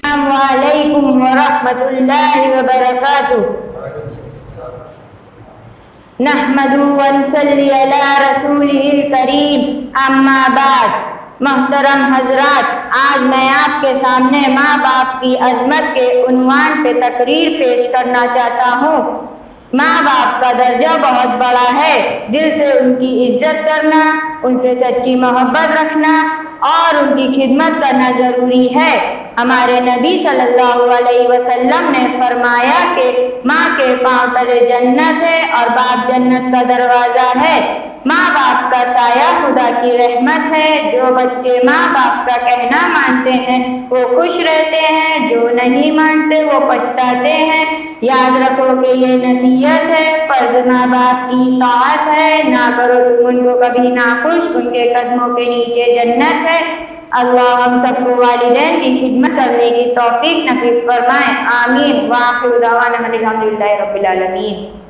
السلام علیکم ورحمۃ اللہ وبرکاتہ۔ نحمدہ ونصلی علی رسولہ الکریم، اما بعد۔ محترم حضرات، آج میں آپ کے سامنے ماں باپ کی عظمت کے عنوان پہ تقریر پیش کرنا چاہتا ہوں۔ ماں باپ کا درجہ بہت بڑا ہے، دل سے ان کی عزت کرنا، ان سے سچی محبت رکھنا اور ان کی خدمت کرنا ضروری ہے۔ ہمارے نبی صلی اللہ علیہ وسلم نے فرمایا کہ ماں کے پاؤں تلے جنت ہے اور باپ جنت کا دروازہ ہے۔ ماں باپ کا سایہ خدا کی رحمت ہے۔ جو بچے ماں باپ کا کہنا مانتے ہیں وہ خوش رہتے ہیں، جو نہیں مانتے وہ پچھتاتے ہیں۔ یاد رکھو کہ یہ نصیحت ہے، فرض ماں باپ کی اطاعت ہے، نہ کرو تم ان کو کبھی ناخوش، ان کے قدموں کے نیچے جنت ہے۔ اللہ ہم سب کو والدین کی خدمت کرنے کی توفیق نصیب فرمائے، آمین۔ وآخر دعوانا الحمد للہ رب العالمین۔